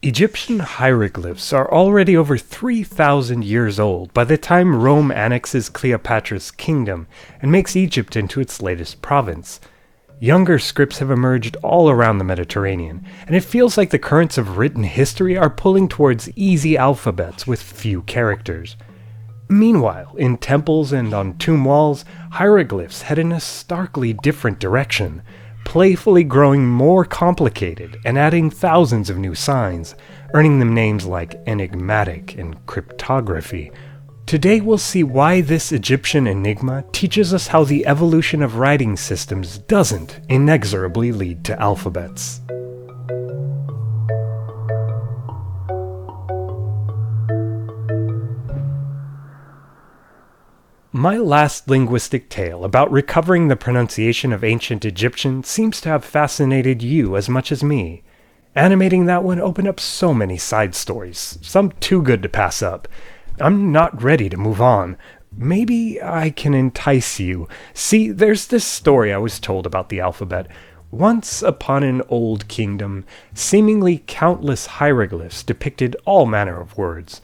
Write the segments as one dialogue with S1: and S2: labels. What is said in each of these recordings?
S1: Egyptian hieroglyphs are already over 3,000 years old by the time Rome annexes Cleopatra's kingdom and makes Egypt into its latest province. Younger scripts have emerged all around the Mediterranean, and it feels like the currents of written history are pulling towards easy alphabets with few characters. Meanwhile, in temples and on tomb walls, hieroglyphs head in a starkly different direction, playfully growing more complicated and adding thousands of new signs, earning them names like enigmatic and cryptography. Today we'll see why this Egyptian enigma teaches us how the evolution of writing systems doesn't inexorably lead to alphabets. My last linguistic tale about recovering the pronunciation of ancient Egyptian seems to have fascinated you as much as me. Animating that one opened up so many side stories, some too good to pass up. I'm not ready to move on. Maybe I can entice you. See, there's this story I was told about the alphabet. Once upon an old kingdom, seemingly countless hieroglyphs depicted all manner of words.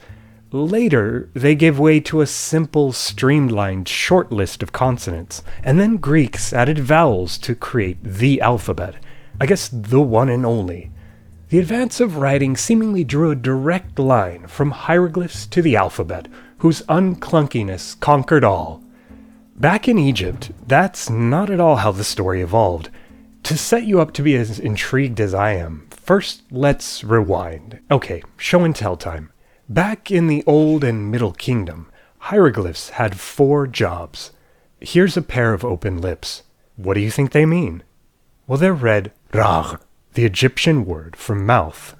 S1: Later, they gave way to a simple, streamlined short list of consonants, and then Greeks added vowels to create the alphabet. I guess the one and only. The advance of writing seemingly drew a direct line from hieroglyphs to the alphabet, whose unclunkiness conquered all. Back in Egypt, that's not at all how the story evolved. To set you up to be as intrigued as I am, first let's rewind. Okay, show and tell time. Back in the Old and Middle Kingdom, hieroglyphs had 4 jobs. Here's a pair of open lips. What do you think they mean? Well, they're read ragh, the Egyptian word for mouth.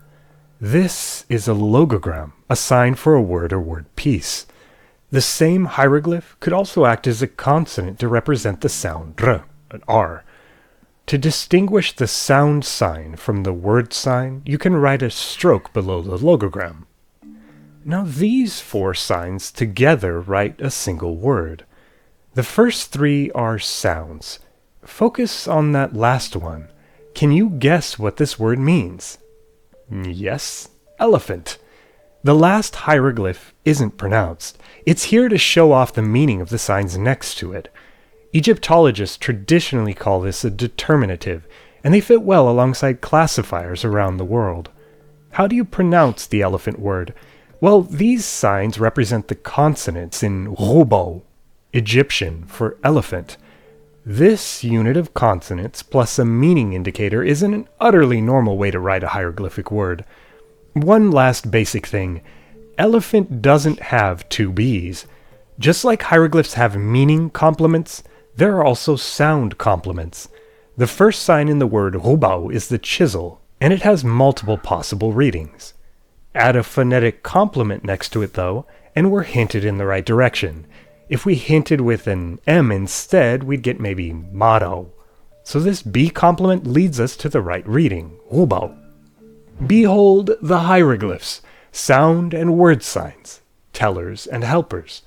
S1: This is a logogram, a sign for a word or word piece. The same hieroglyph could also act as a consonant to represent the sound r, an r. To distinguish the sound sign from the word sign, you can write a stroke below the logogram. Now these 4 signs together write a single word. The first 3 are sounds. Focus on that last one. Can you guess what this word means? Yes, elephant. The last hieroglyph isn't pronounced. It's here to show off the meaning of the signs next to it. Egyptologists traditionally call this a determinative, and they fit well alongside classifiers around the world. How do you pronounce the elephant word? Well, these signs represent the consonants in rubo, Egyptian for elephant. This unit of consonants plus a meaning indicator isn't an utterly normal way to write a hieroglyphic word. One last basic thing. Elephant doesn't have 2 B's. Just like hieroglyphs have meaning complements, there are also sound complements. The first sign in the word rubau is the chisel, and it has multiple possible readings. Add a phonetic complement next to it, though, and we're hinted in the right direction. If we hinted with an M instead, we'd get maybe motto. So this B complement leads us to the right reading, rubau. Behold the hieroglyphs, sound and word signs, tellers and helpers.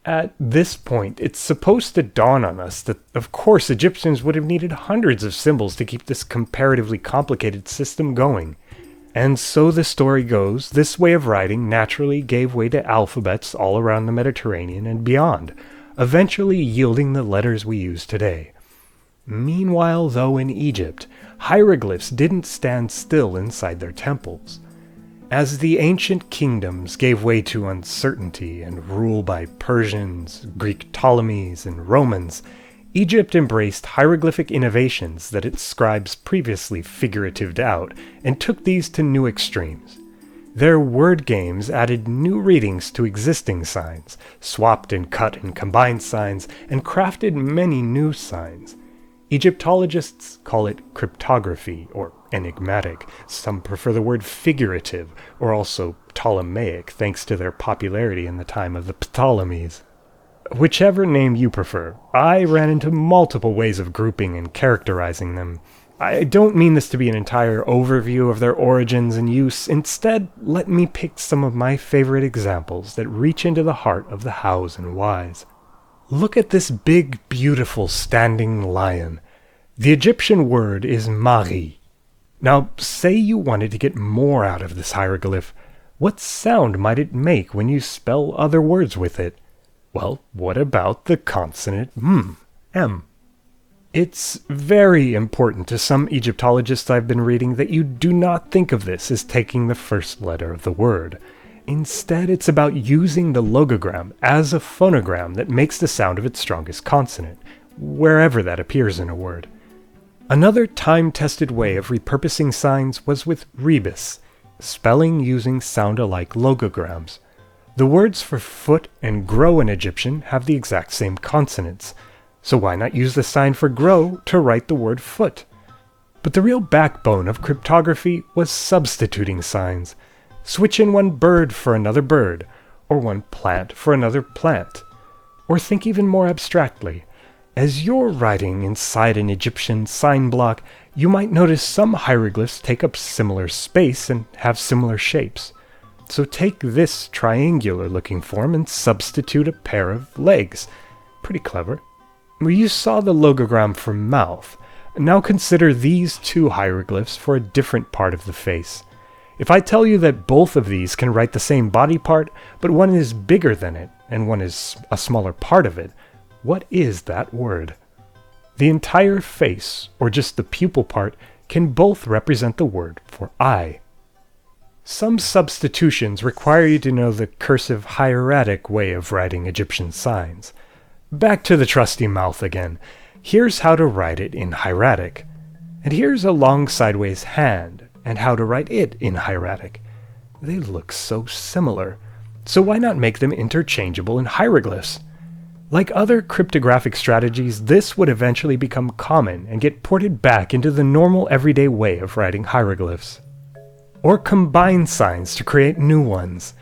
S1: At this point, it's supposed to dawn on us that, of course, Egyptians would have needed hundreds of symbols to keep this comparatively complicated system going. And so the story goes, this way of writing naturally gave way to alphabets all around the Mediterranean and beyond, eventually yielding the letters we use today. Meanwhile, though, in Egypt, hieroglyphs didn't stand still inside their temples. As the ancient kingdoms gave way to uncertainty and rule by Persians, Greek Ptolemies, and Romans, Egypt embraced hieroglyphic innovations that its scribes previously figuratived out and took these to new extremes. Their word games added new readings to existing signs, swapped and cut and combined signs, and crafted many new signs. Egyptologists call it cryptography or enigmatic. Some prefer the word figurative or also Ptolemaic thanks to their popularity in the time of the Ptolemies. Whichever name you prefer, I ran into multiple ways of grouping and characterizing them. I don't mean this to be an entire overview of their origins and use. Instead, let me pick some of my favorite examples that reach into the heart of the hows and whys. Look at this big, beautiful standing lion. The Egyptian word is mari. Now, say you wanted to get more out of this hieroglyph. What sound might it make when you spell other words with it? Well, what about the consonant M? It's very important to some Egyptologists I've been reading that you do not think of this as taking the first letter of the word. Instead, it's about using the logogram as a phonogram that makes the sound of its strongest consonant, wherever that appears in a word. Another time-tested way of repurposing signs was with rebus, spelling using sound-alike logograms. The words for foot and grow in Egyptian have the exact same consonants, so why not use the sign for grow to write the word foot? But the real backbone of cryptography was substituting signs. Switch in one bird for another bird, or one plant for another plant. Or think even more abstractly. As you're writing inside an Egyptian sign block, you might notice some hieroglyphs take up similar space and have similar shapes. So take this triangular-looking form and substitute a pair of legs. Pretty clever. You saw the logogram for mouth. Now consider these two hieroglyphs for a different part of the face. If I tell you that both of these can write the same body part, but one is bigger than it, and one is a smaller part of it, what is that word? The entire face, or just the pupil part, can both represent the word for eye. Some substitutions require you to know the cursive hieratic way of writing Egyptian signs. Back to the trusty mouth again. Here's how to write it in hieratic. And here's a long sideways hand, and how to write it in hieratic. They look so similar, so why not make them interchangeable in hieroglyphs? Like other cryptographic strategies, this would eventually become common and get ported back into the normal everyday way of writing hieroglyphs. Or combine signs to create new ones.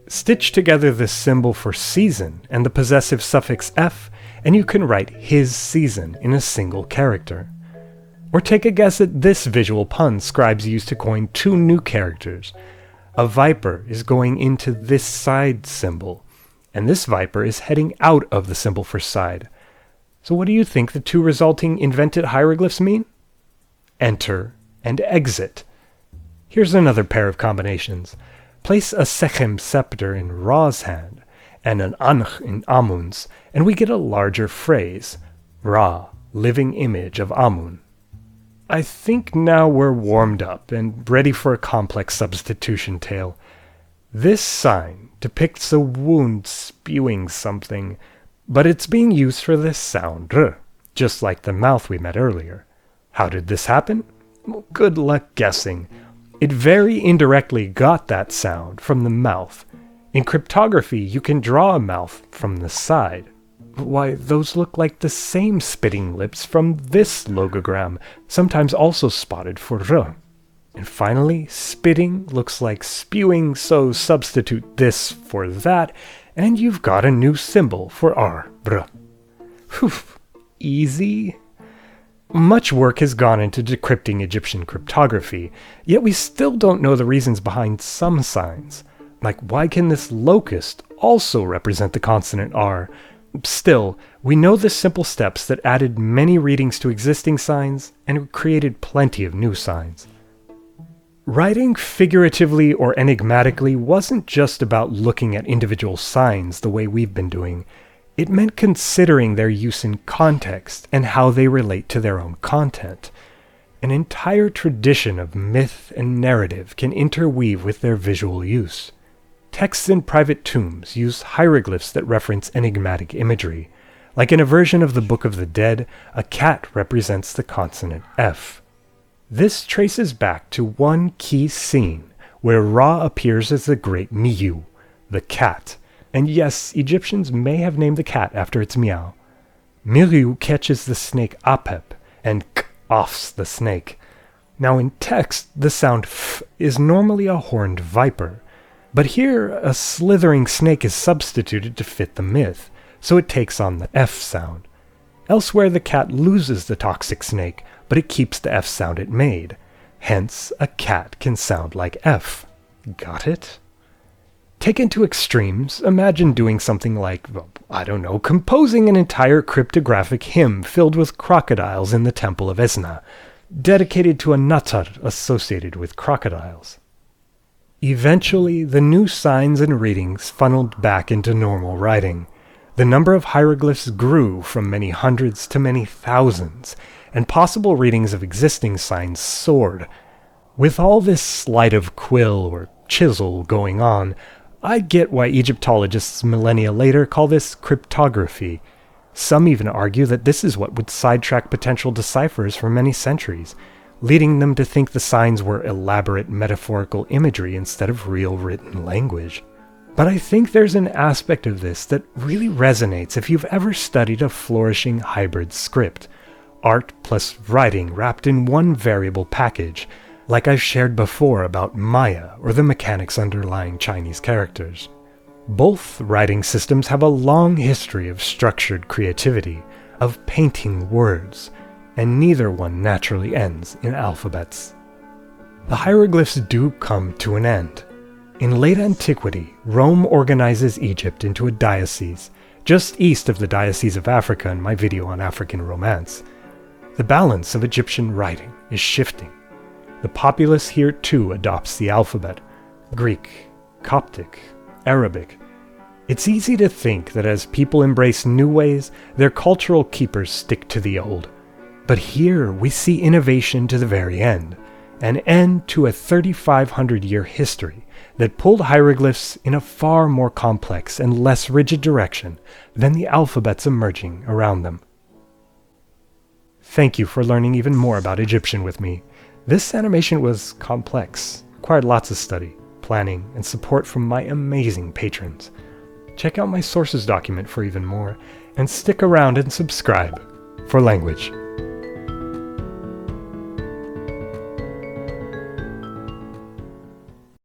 S1: Stitch together the symbol for season and the possessive suffix f, and you can write his season in a single character. Or take a guess at this visual pun scribes use to coin two new characters. A viper is going into this side symbol, and this viper is heading out of the symbol for side. So what do you think the two resulting invented hieroglyphs mean? Enter and exit. Here's another pair of combinations. Place a sechem scepter in Ra's hand, and an Ankh in Amun's, and we get a larger phrase, Ra, living image of Amun. I think now we're warmed up and ready for a complex substitution tale. This sign depicts a wound spewing something, but it's being used for the sound r, just like the mouth we met earlier. How did this happen? Well, good luck guessing. It very indirectly got that sound from the mouth. In cryptography, you can draw a mouth from the side. Why, those look like the same spitting lips from this logogram, sometimes also spotted for r. And finally, spitting looks like spewing, so substitute this for that, and you've got a new symbol for r, br. Whew, easy? Much work has gone into decrypting Egyptian cryptography, yet we still don't know the reasons behind some signs. Like, why can this locust also represent the consonant r? Still, we know the simple steps that added many readings to existing signs and created plenty of new signs. Writing figuratively or enigmatically wasn't just about looking at individual signs the way we've been doing. It meant considering their use in context and how they relate to their own content. An entire tradition of myth and narrative can interweave with their visual use. Texts in private tombs use hieroglyphs that reference enigmatic imagery. Like in a version of the Book of the Dead, a cat represents the consonant F. This traces back to one key scene where Ra appears as the great Miyu, the cat. And yes, Egyptians may have named the cat after its meow. Miyu catches the snake Apep, and k offs the snake. Now in text, the sound f is normally a horned viper, but here a slithering snake is substituted to fit the myth, so it takes on the f sound. Elsewhere the cat loses the toxic snake, but it keeps the f sound it made. Hence, a cat can sound like f. Got it? Taken to extremes, imagine doing something like, composing an entire cryptographic hymn filled with crocodiles in the temple of Esna. dedicated to a natar associated with crocodiles. Eventually, the new signs and readings funneled back into normal writing. The number of hieroglyphs grew from many hundreds to many thousands, and possible readings of existing signs soared. With all this sleight of quill or chisel going on, I get why Egyptologists millennia later call this cryptography. Some even argue that this is what would sidetrack potential decipherers for many centuries, leading them to think the signs were elaborate metaphorical imagery instead of real written language. But I think there's an aspect of this that really resonates if you've ever studied a flourishing hybrid script, art plus writing wrapped in one variable package, like I've shared before about Maya or the mechanics underlying Chinese characters. Both writing systems have a long history of structured creativity, of painting words, and neither one naturally ends in alphabets. The hieroglyphs do come to an end. In late antiquity, Rome organizes Egypt into a diocese, just east of the Diocese of Africa in my video on African romance. The balance of Egyptian writing is shifting. The populace here too adopts the alphabet: Greek, Coptic, Arabic. It's easy to think that as people embrace new ways, their cultural keepers stick to the old. But here we see innovation to the very end, an end to a 3,500-year history that pulled hieroglyphs in a far more complex and less rigid direction than the alphabets emerging around them. Thank you for learning even more about Egyptian with me. This animation was complex, required lots of study, planning, and support from my amazing patrons. Check out my sources document for even more, and stick around and subscribe for language.